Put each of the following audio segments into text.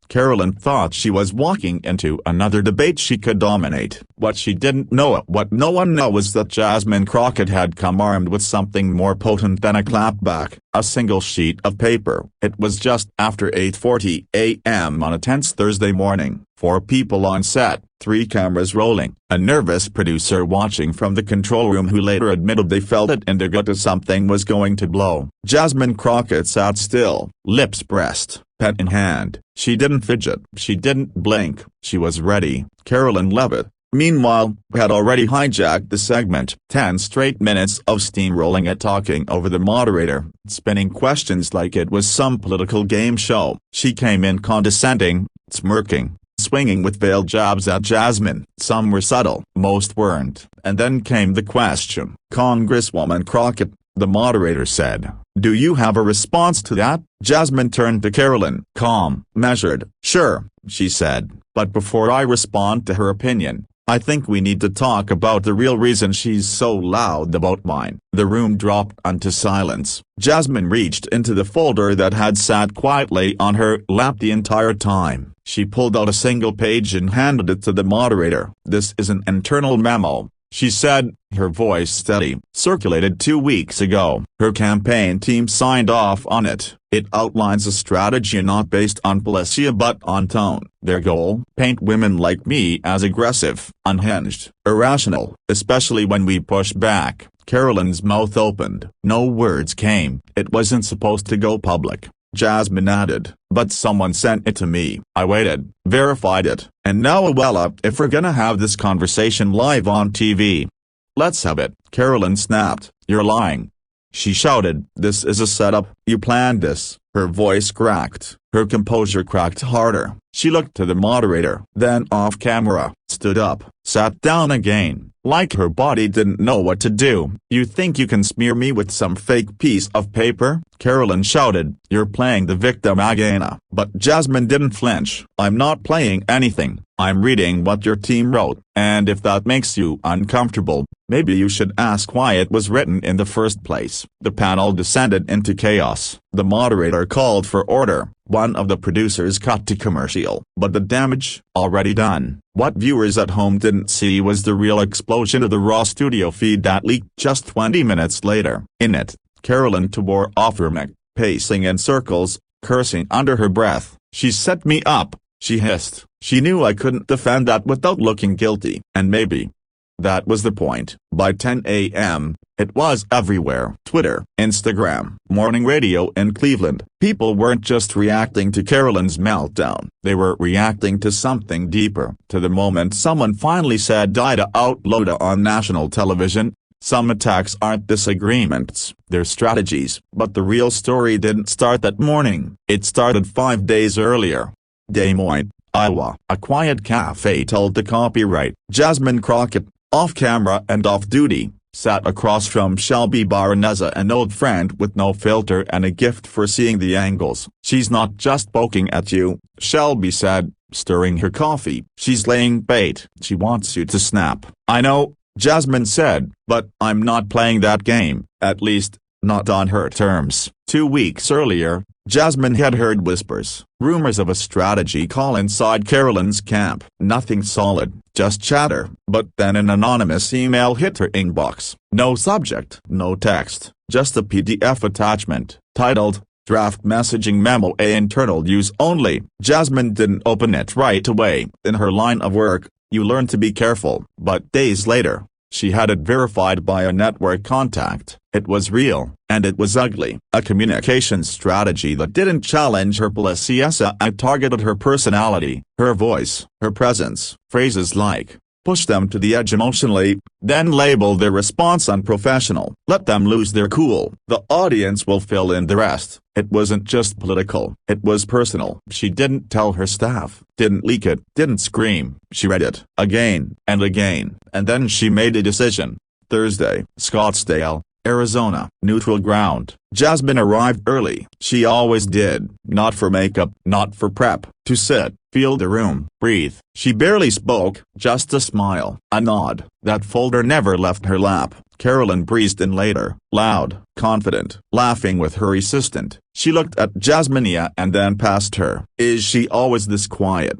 Caroline thought she was walking into another debate she could dominate. What she didn't know, what no one knew, was that Jasmine Crockett had come armed with something more potent than a clapback, a single sheet of paper. It was just after 8:40 a.m. on a tense Thursday morning. 4 people on set, 3 cameras rolling, a nervous producer watching from the control room who later admitted they felt it in their gut that something was going to blow. Jasmine Crockett sat still, lips pressed, pen in hand. She didn't fidget, she didn't blink, she was ready. Caroline Levitt, meanwhile, had already hijacked the segment. 10 straight minutes of steamrolling it, talking over the moderator, spinning questions like it was some political game show. She came in condescending, smirking, swinging with veiled jabs at Jasmine. Some were subtle, most weren't. And then came the question. "Congresswoman Crockett," the moderator said, "do you have a response to that?" Jasmine turned to Caroline. Calm, measured. "Sure," she said, "but before I respond to her opinion, I think we need to talk about the real reason she's so loud about mine." The room dropped into silence. Jasmine reached into the folder that had sat quietly on her lap the entire time. She pulled out a single page and handed it to the moderator. "This is an internal memo," she said, her voice steady. "Circulated 2 weeks ago. Her campaign team signed off on it. It outlines a strategy not based on policy but on tone. Their goal? Paint women like me as aggressive, unhinged, irrational, especially when we push back." Caroline's mouth opened. No words came. "It wasn't supposed to go public," Jasmine added, "but someone sent it to me. I waited, verified it, and now well, if we're gonna have this conversation live on TV, let's have it." Caroline snapped. "You're lying," she shouted. "This is a setup. You planned this." Her voice cracked. Her composure cracked harder. She looked to the moderator, then off camera, stood up, sat down again, like her body didn't know what to do. "You think you can smear me with some fake piece of paper?" Caroline shouted. "You're playing the victim again." But Jasmine didn't flinch. "I'm not playing anything. I'm reading what your team wrote, and if that makes you uncomfortable, maybe you should ask why it was written in the first place." The panel descended into chaos. The moderator called for order. One of the producers cut to commercial. But the damage, already done. What viewers at home didn't see was the real explosion of the raw studio feed that leaked just 20 minutes later. In it, Caroline tore off her mic, pacing in circles, cursing under her breath. "She set me up," she hissed. "She knew I couldn't defend that without looking guilty." And maybe that was the point. By 10 a.m., it was everywhere. Twitter, Instagram, morning radio in Cleveland. People weren't just reacting to Caroline's meltdown. They were reacting to something deeper. To the moment someone finally said "Ida out loud" on national television. Some attacks aren't disagreements, they're strategies. But the real story didn't start that morning. It started 5 days earlier. Des Moines, Iowa. A quiet cafe told the copyright. Jasmine Crockett, off-camera and off-duty, sat across from Shelby Baroneza, an old friend with no filter and a gift for seeing the angles. "She's not just poking at you," Shelby said, stirring her coffee. "She's laying bait. She wants you to snap." "I know," Jasmine said, "but I'm not playing that game, at least, not on her terms." 2 weeks earlier, Jasmine had heard whispers, rumors of a strategy call inside Caroline's camp. Nothing solid, just chatter. But then an anonymous email hit her inbox. No subject, no text, just a PDF attachment, titled, "Draft Messaging Memo A Internal Use Only." Jasmine didn't open it right away. In her line of work, you learn to be careful. But days later, she had it verified by a network contact. It was real, and it was ugly. A communication strategy that didn't challenge her policy. It targeted her personality, her voice, her presence. Phrases like, "push them to the edge emotionally," then label their response unprofessional. "Let them lose their cool. The audience will fill in the rest." It wasn't just political, it was personal. She didn't tell her staff, didn't leak it, didn't scream. She read it, again, and then she made a decision. Thursday, Scottsdale, Arizona. Neutral ground. Jasmine arrived early. She always did. Not for makeup, not for prep. To sit, feel the room, breathe. She barely spoke, just a smile, a nod. That folder never left her lap. Caroline breezed in later, loud, confident, laughing with her assistant. She looked at Jasmine and then past her. "Is she always this quiet?"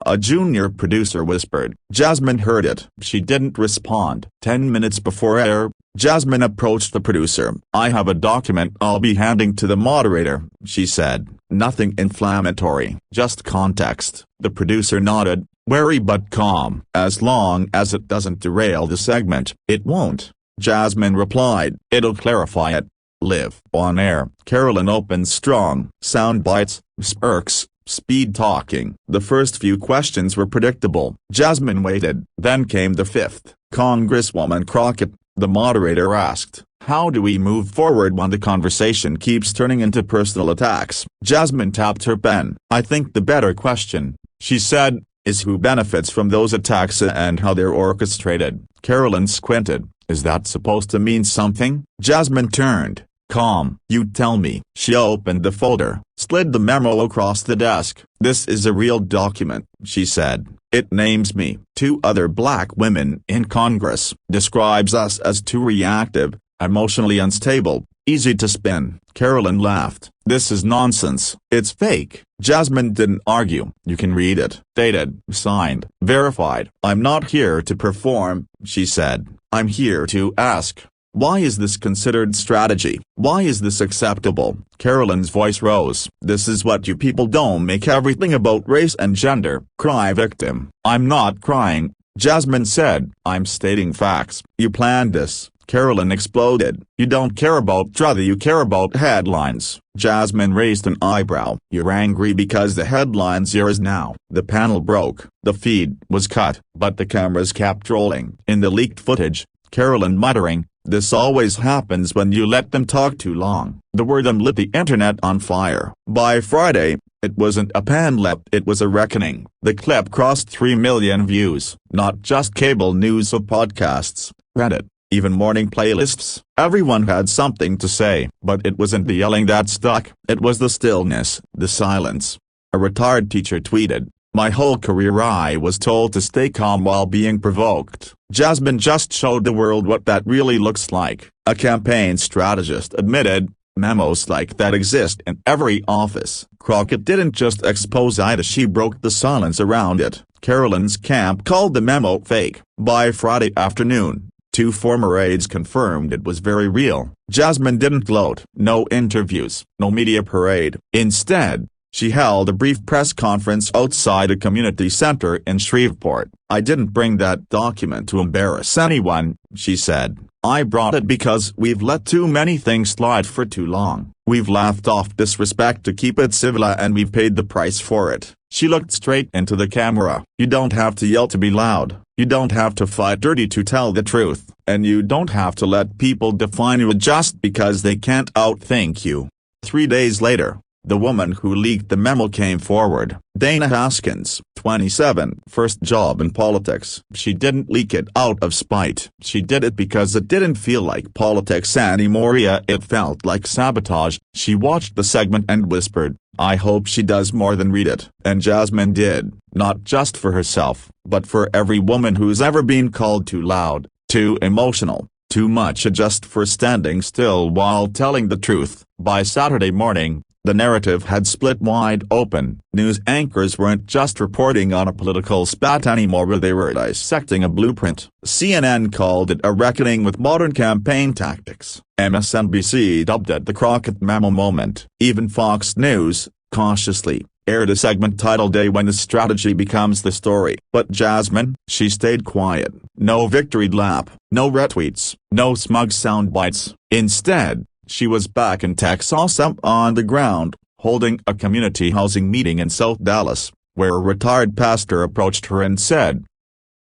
a junior producer whispered. Jasmine heard it. She didn't respond. 10 minutes before air, Jasmine approached the producer. "I have a document I'll be handing to the moderator," she said. "Nothing inflammatory, just context." The producer nodded, wary but calm. "As long as it doesn't derail the segment." "It won't," Jasmine replied. "It'll clarify it." Live on air. Caroline opened strong. Sound bites, spurks, speed talking. The first few questions were predictable. Jasmine waited. Then came the fifth. Congresswoman Crockett, the moderator asked, "How do we move forward when the conversation keeps turning into personal attacks?" Jasmine tapped her pen. "I think the better question," she said, "is who benefits from those attacks and how they're orchestrated." Caroline squinted. "Is that supposed to mean something?" Jasmine turned. "Calm. You tell me." She opened the folder, slid the memo across the desk. "This is a real document," she said. "It names me, 2 other black women in Congress, describes us as too reactive, emotionally unstable, easy to spin." Caroline laughed. "This is nonsense. It's fake." Jasmine didn't argue. "You can read it. Dated, signed, verified." "I'm not here to perform," she said. "I'm here to ask. Why is this considered strategy? Why is this acceptable?" Caroline's voice rose. "This is what you people don't make everything about race and gender." Cry victim. "I'm not crying," Jasmine said. "I'm stating facts." "You planned this." Caroline exploded. "You don't care about truth, you care about headlines." Jasmine raised an eyebrow. "You're angry because the headline's yours now." The panel broke. The feed was cut, but the cameras kept rolling. In the leaked footage, Caroline muttering, "This always happens when you let them talk too long." The wordum lit the internet on fire. By Friday, it wasn't a panlep, it was a reckoning. The clip crossed 3 million views. Not just cable news or podcasts, Reddit, even morning playlists. Everyone had something to say. But it wasn't the yelling that stuck. It was the stillness, the silence. A retired teacher tweeted, "My whole career I was told to stay calm while being provoked." Jasmine just showed the world what that really looks like. A campaign strategist admitted, "Memos like that exist in every office." Crockett didn't just expose Ida, she broke the silence around it. Caroline's camp called the memo fake. By Friday afternoon, 2 former aides confirmed it was very real. Jasmine didn't gloat. No interviews, no media parade. Instead, she held a brief press conference outside a community center in Shreveport. "I didn't bring that document to embarrass anyone," she said. "I brought it because we've let too many things slide for too long. We've laughed off disrespect to keep it civil and we've paid the price for it." She looked straight into the camera. "You don't have to yell to be loud. You don't have to fight dirty to tell the truth. And you don't have to let people define you just because they can't outthink you." 3 days later, the woman who leaked the memo came forward. Dana Haskins, 27, first job in politics. She didn't leak it out of spite. She did it because it didn't feel like politics anymore. It felt like sabotage. She watched the segment and whispered, "I hope she does more than read it." And Jasmine did, not just for herself, but for every woman who's ever been called too loud, too emotional, too much just for standing still while telling the truth. By Saturday morning, the narrative had split wide open. News anchors weren't just reporting on a political spat anymore, they were dissecting a blueprint. CNN called it a reckoning with modern campaign tactics. MSNBC dubbed it the Crockett Memo moment. Even Fox News, cautiously, aired a segment titled "Day When the Strategy Becomes the Story." But Jasmine, she stayed quiet. No victory lap, no retweets, no smug sound bites. Instead, she was back in Texas on the ground, holding a community housing meeting in South Dallas, where a retired pastor approached her and said,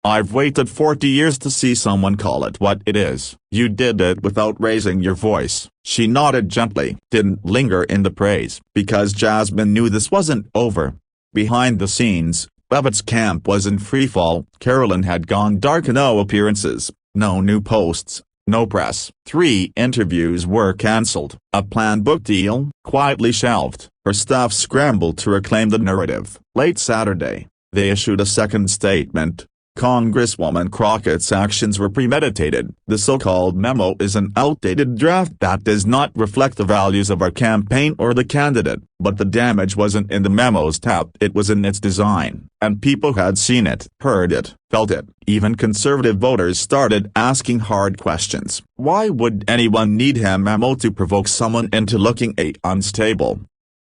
"I've waited 40 years to see someone call it what it is. You did it without raising your voice." She nodded gently, didn't linger in the praise, because Jasmine knew this wasn't over. Behind the scenes, Levitt's camp was in freefall. Caroline had gone dark. No appearances, no new posts, no press. 3 interviews were cancelled. A planned book deal, quietly shelved. Her staff scrambled to reclaim the narrative. Late Saturday, they issued a second statement. Congresswoman Crockett's actions were premeditated. The so-called memo is an outdated draft that does not reflect the values of our campaign or the candidate, but the damage wasn't in the memo's type, it was in its design, and people had seen it, heard it, felt it. Even conservative voters started asking hard questions. Why would anyone need a memo to provoke someone into looking unstable?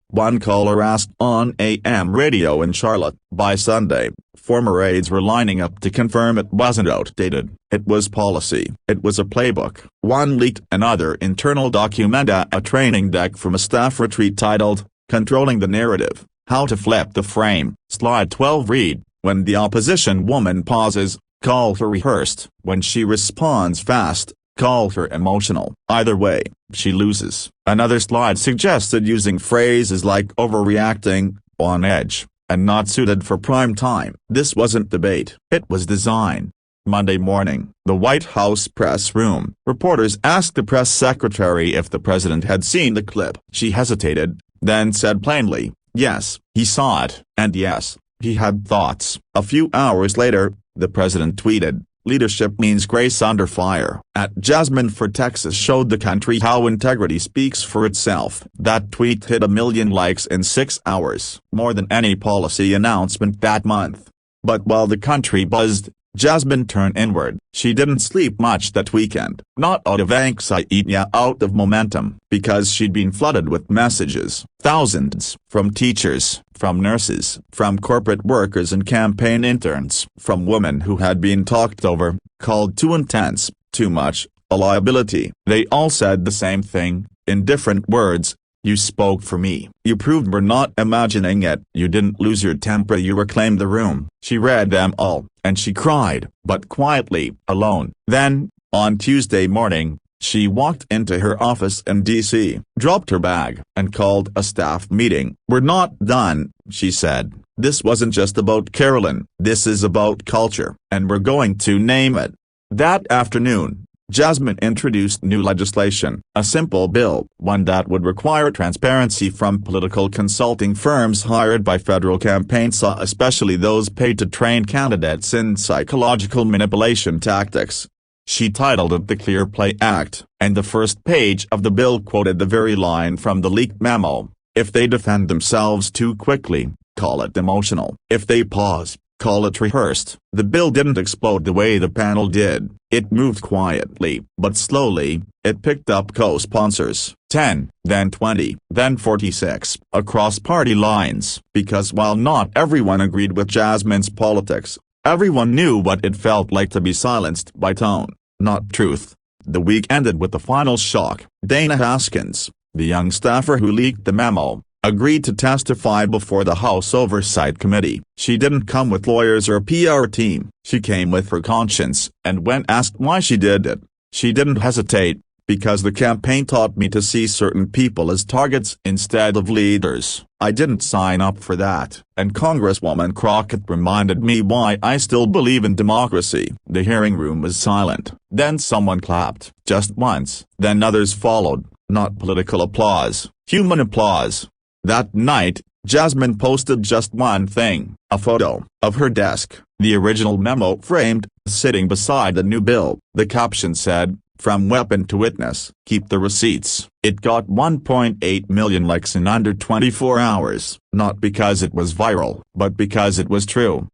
One caller asked on AM radio in Charlotte. By Sunday, former aides were lining up to confirm it wasn't outdated, it was policy. It was a playbook. One leaked another internal document, a training deck from a staff retreat titled, Controlling the Narrative, How to Flip the Frame. Slide 12 read, when the opposition woman pauses, call her rehearsed. When she responds fast, call her emotional. Either way, she loses. Another slide suggested using phrases like overreacting, on edge, and not suited for prime time. This wasn't debate, it was design. Monday morning, the White House press room. Reporters asked the press secretary if the president had seen the clip. She hesitated, then said plainly, yes, he saw it, and yes, he had thoughts. A few hours later, the president tweeted, leadership means grace under fire. Jasmine for Texas showed the country how integrity speaks for itself. That tweet hit 1 million likes in 6 hours, more than any policy announcement that month. But while the country buzzed, Jasmine turned inward. She didn't sleep much that weekend, not out of anxiety, out of momentum, because she'd been flooded with messages, thousands, from teachers, from nurses, from corporate workers and campaign interns, from women who had been talked over, called too intense, too much, a liability. They all said the same thing, in different words. You spoke for me. You proved we're not imagining it. You didn't lose your temper. You reclaimed the room. She read them all, and she cried, but quietly, alone. Then, on Tuesday morning, she walked into her office in D.C., dropped her bag, and called a staff meeting. We're not done, she said. This wasn't just about Caroline. This is about culture, and we're going to name it. That afternoon, Jasmine introduced new legislation, a simple bill, one that would require transparency from political consulting firms hired by federal campaigns, especially those paid to train candidates in psychological manipulation tactics. She titled it the Clear Play Act, and the first page of the bill quoted the very line from the leaked memo, if they defend themselves too quickly, call it emotional. If they pause, call it rehearsed. The bill didn't explode the way the panel did. It moved quietly, but slowly. It picked up co-sponsors, 10, then 20, then 46, across party lines, because while not everyone agreed with Jasmine's politics, everyone knew what it felt like to be silenced by tone, not truth. The week ended with the final shock. Dana Haskins, the young staffer who leaked the memo, agreed to testify before the House Oversight Committee. She didn't come with lawyers or a PR team. She came with her conscience, and when asked why she did it, she didn't hesitate, because the campaign taught me to see certain people as targets instead of leaders. I didn't sign up for that. And Congresswoman Crockett reminded me why I still believe in democracy. The hearing room was silent. Then someone clapped, just once. Then others followed, not political applause, human applause. That night, Jasmine posted just one thing, a photo of her desk, the original memo framed, sitting beside the new bill. The caption said, from weapon to witness, keep the receipts. It got 1.8 million likes in under 24 hours, not because it was viral, but because it was true.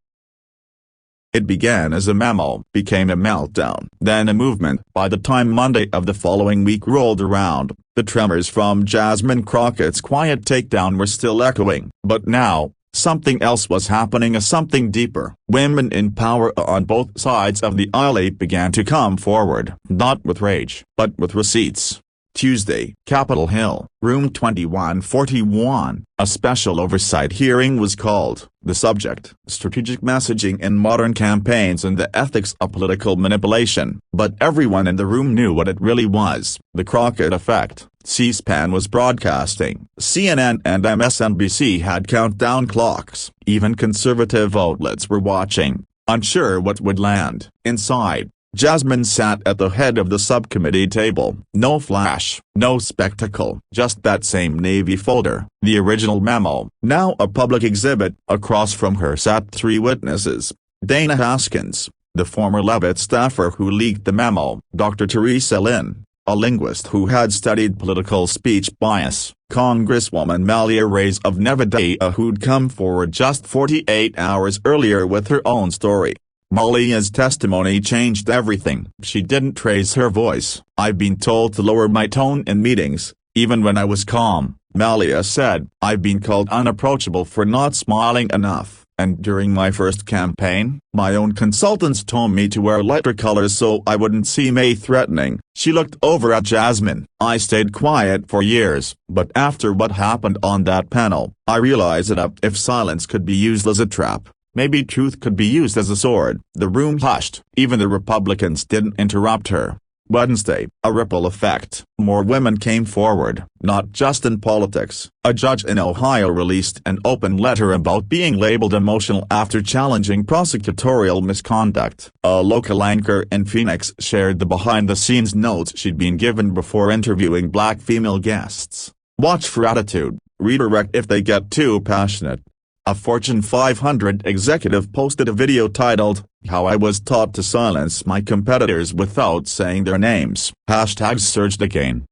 It began as a memo, became a meltdown, then a movement. By the time Monday of the following week rolled around, the tremors from Jasmine Crockett's quiet takedown were still echoing. But now, something else was happening, something deeper. Women in power on both sides of the aisle began to come forward, not with rage, but with receipts. Tuesday, Capitol Hill, Room 2141, a special oversight hearing was called. The subject, strategic messaging in modern campaigns and the ethics of political manipulation. But everyone in the room knew what it really was, the Crockett effect. C-SPAN was broadcasting. CNN and MSNBC had countdown clocks. Even conservative outlets were watching, unsure what would land. Inside, Jasmine sat at the head of the subcommittee table. No flash, no spectacle, just that same Navy folder, the original memo. Now a public exhibit. Across from her sat 3 witnesses, Dana Haskins, the former Levitt staffer who leaked the memo, Dr. Teresa Lynn, a linguist who had studied political speech bias, Congresswoman Malia Reyes of Nevada who'd come forward just 48 hours earlier with her own story. Malia's testimony changed everything. She didn't raise her voice. "I've been told to lower my tone in meetings, even when I was calm," Malia said. "I've been called unapproachable for not smiling enough, and during my first campaign, my own consultants told me to wear lighter colors so I wouldn't seem threatening." She looked over at Jasmine. "I stayed quiet for years, but after what happened on that panel, I realized that if silence could be used as a trap, maybe truth could be used as a sword." The room hushed. Even the Republicans didn't interrupt her. Wednesday, a ripple effect. More women came forward, not just in politics. A judge in Ohio released an open letter about being labeled emotional after challenging prosecutorial misconduct. A local anchor in Phoenix shared the behind-the-scenes notes she'd been given before interviewing black female guests. "Watch for attitude, redirect if they get too passionate." A Fortune 500 executive posted a video titled, "How I Was Taught to Silence My Competitors Without Saying Their Names." Hashtags surged again.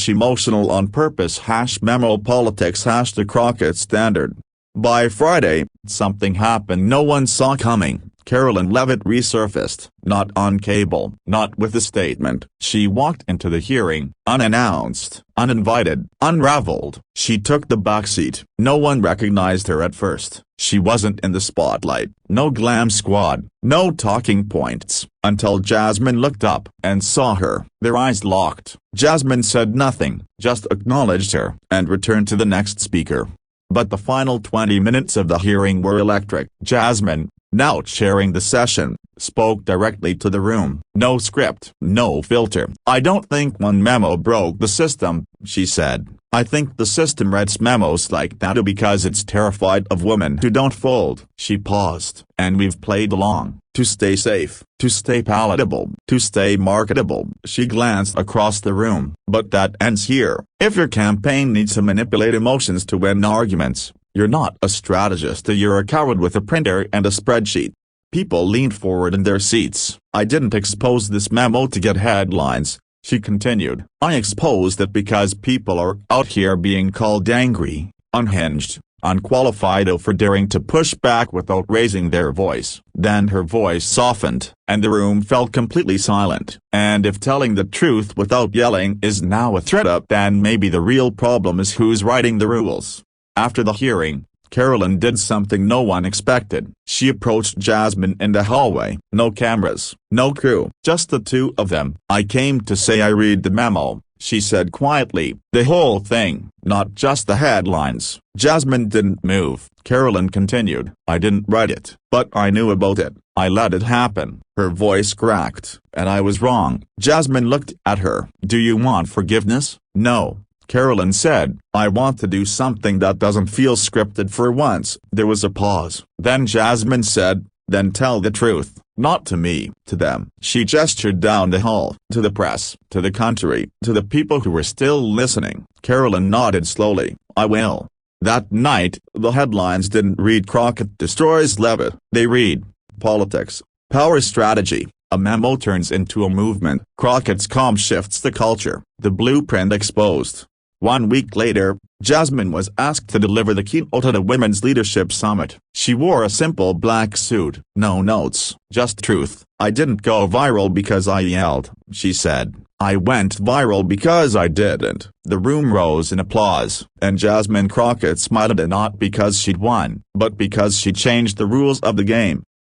#emotional on purpose #memo politics #the Crockett Standard. By Friday, something happened no one saw coming. Caroline Levitt resurfaced, not on cable, not with a statement. She walked into the hearing, unannounced, uninvited, unraveled. She took the backseat. No one recognized her at first. She wasn't in the spotlight, no glam squad, no talking points, until Jasmine looked up and saw her. Their eyes locked. Jasmine said nothing, just acknowledged her, and returned to the next speaker. But the final 20 minutes of the hearing were electric. Jasmine, now chairing the session, spoke directly to the room. No script, no filter. "I don't think one memo broke the system," she said. "I think the system writes memos like that because it's terrified of women who don't fold." She paused. "And we've played along, to stay safe, to stay palatable, to stay marketable." She glanced across the room. "But that ends here. If your campaign needs to manipulate emotions to win arguments, you're not a strategist, you're a coward with a printer and a spreadsheet." People leaned forward in their seats. "I didn't expose this memo to get headlines," she continued. "I exposed it because people are out here being called angry, unhinged, unqualified for daring to push back without raising their voice." Then her voice softened, and the room fell completely silent. "And if telling the truth without yelling is now a threat, then maybe the real problem is who's writing the rules." After the hearing, Caroline did something no one expected. She approached Jasmine in the hallway. No cameras, no crew, just the two of them. "I came to say I read the memo," she said quietly. "The whole thing, not just the headlines." Jasmine didn't move. Caroline continued. "I didn't write it, but I knew about it. I let it happen." Her voice cracked. "And I was wrong." Jasmine looked at her. "Do you want forgiveness?" "No," Caroline said. "I want to do something that doesn't feel scripted for once." There was a pause. Then Jasmine said, "Then tell the truth, not to me, to them." She gestured down the hall, to the press, to the country, to the people who were still listening. Caroline nodded slowly. "I will." That night, the headlines didn't read "Crockett destroys Levitt." They read, "Politics, Power Strategy. A memo turns into a movement. Crockett's calm shifts the culture. The blueprint exposed." 1 week later, Jasmine was asked to deliver the keynote at a women's leadership summit. She wore a simple black suit. "No notes, just truth. I didn't go viral because I yelled," she said. "I went viral because I didn't." The room rose in applause, and Jasmine Crockett smiled, not because she'd won, but because she changed the rules of the game.